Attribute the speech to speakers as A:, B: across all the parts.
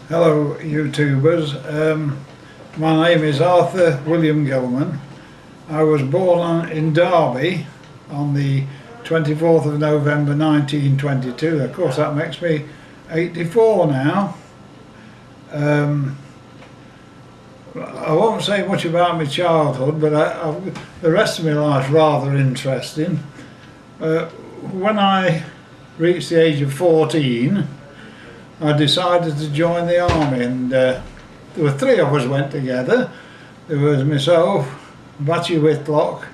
A: Hello YouTubers, my name is Arthur William Gillman. I was born in Derby on the 24th of November 1922. Of course that makes me 84 now. I won't say much about my childhood, but the rest of my life's rather interesting. When I reached the age of 14, I decided to join the army, and there were three of us went together. There was myself, Batchy Whitlock,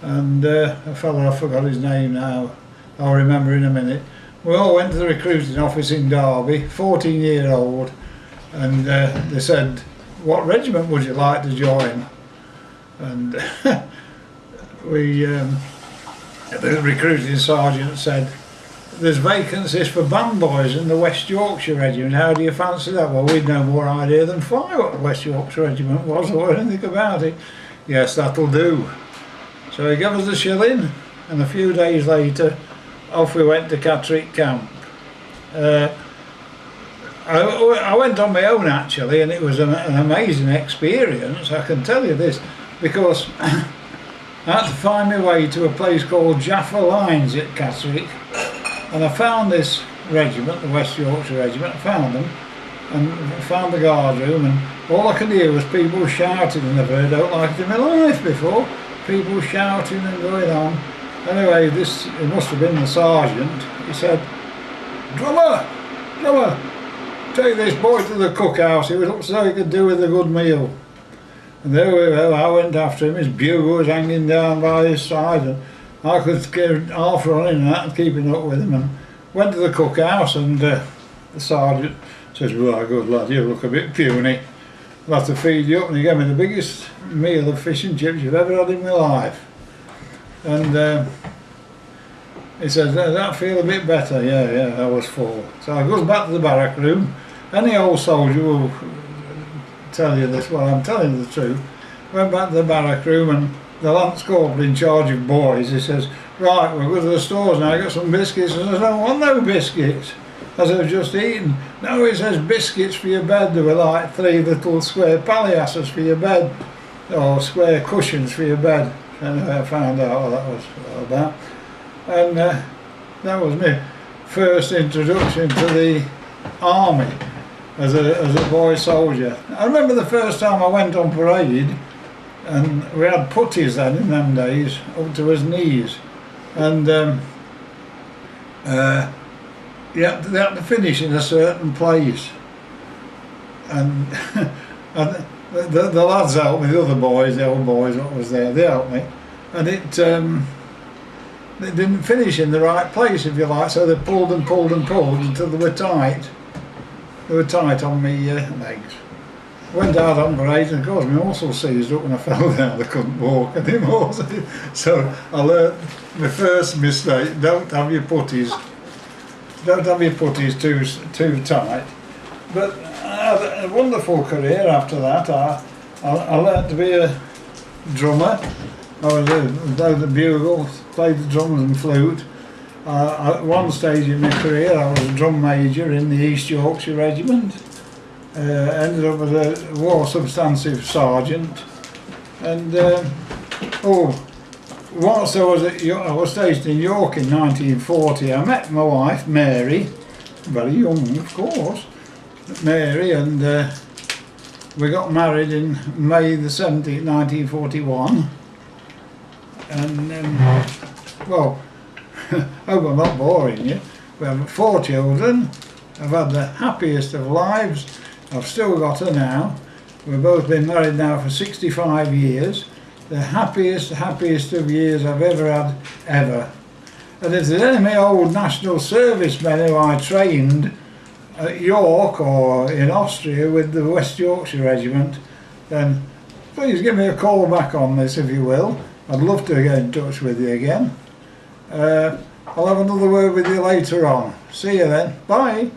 A: and a fellow, I forgot his name now, I'll remember in a minute. We all went to the recruiting office in Derby, 14-year-old, and they said, "What regiment would you like to join?" And the recruiting sergeant said, "There's vacancies for band boys in the West Yorkshire Regiment. How do you fancy that?" Well, we'd no more idea than fly what the West Yorkshire Regiment was or anything about it. "Yes, that'll do." So he gave us a shilling, and a few days later off we went to Catterick Camp. I went on my own actually, and it was an amazing experience, I can tell you this, because I had to find my way to a place called Jaffa Lines at Catterick. And I found this regiment, the West Yorkshire Regiment. I found them and found the guard room, and all I could hear was people shouting, and I've heard out like it in my life before. People shouting and going on. Anyway, it must have been the sergeant. He said, "Drummer, drummer, take this boy to the cookhouse. He was up so he could do with a good meal." And there we were. I went after him. His bugle was hanging down by his side, and I could get half running and that and keeping up with him, and went to the cookhouse, and the sergeant says, "Well, good lad, you look a bit puny. I'll have to feed you up." And he gave me the biggest meal of fish and chips you've ever had in my life. And he says, "Does that feel a bit better?" Yeah, I was full. So I goes back to the barrack room. Any old soldier will tell you this, well, I'm telling you the truth. Went back to the barrack room, and the lance corporal in charge of boys, he says, "Right, we'll go to the stores now, get some biscuits." And I said, "I don't want no biscuits, as I've just eaten." "No," he says, "biscuits for your bed." There were like 3 little square palliasses for your bed, or square cushions for your bed. And I found out what that was all about. And that was my first introduction to the army as a boy soldier. I remember the first time I went on parade, and we had putties then in them days up to his knees, and they had to finish in a certain place, and, and the lads helped me, the other boys, the old boys what was there, they helped me, and they didn't finish in the right place, if you like, so they pulled and pulled and pulled until they were tight. They were tight on me legs. Went out on parade, and of course my muscles seized up when I fell down. I couldn't walk anymore. So I learnt my first mistake: don't have your putties. Don't have your putties too tight. But I had a wonderful career after that. I learnt to be a drummer. I was the bugle, played the drums and flute. At one stage in my career I was a drum major in the East Yorkshire Regiment. Ended up as a war substantive sergeant, and whilst I was stationed in York in 1940, I met my wife Mary, very young of course, Mary, and we got married in May the 17th, 1941, and well, hope I'm not boring you. We have 4 children. I've had the happiest of lives. I've still got her now. We've both been married now for 65 years. The happiest of years I've ever had, ever. And if there's any of my old national servicemen who I trained at York or in Austria with the West Yorkshire Regiment, then please give me a call back on this if you will. I'd love to get in touch with you again. I'll have another word with you later on. See you then. Bye.